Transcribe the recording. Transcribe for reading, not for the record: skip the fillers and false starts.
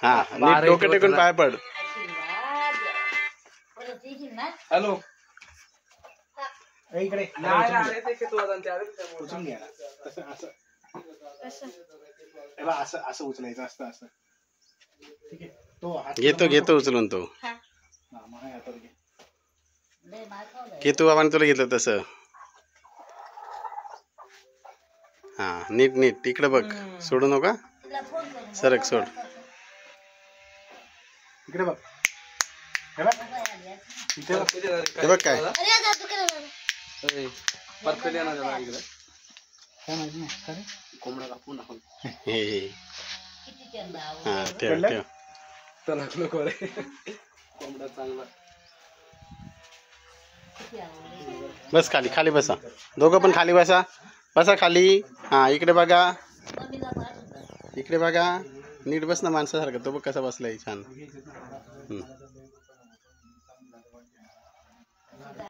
हा नीट डोकं टेकून पाय पड. हॅलो इकडे उचलून घ्या असं असं उचलायचं असतं असं. ठीक आहे तो घेतो उचलून तो. केतू बाबाने तुला घेतलं तसं. हा नीट इकडे बघ, सोडू नका. सरक सोड. इकडे बघ. हे बघ काय कोंबडा कापून दाखव. हे हा ठेव चला नको रे. कोंबडा चांगला. बस खाली बसा. दोघं पण खाली बसा खाली. हा इकडे बघा नीट बस ना माणसासारखं. तो बघ कसा बसलाय छान.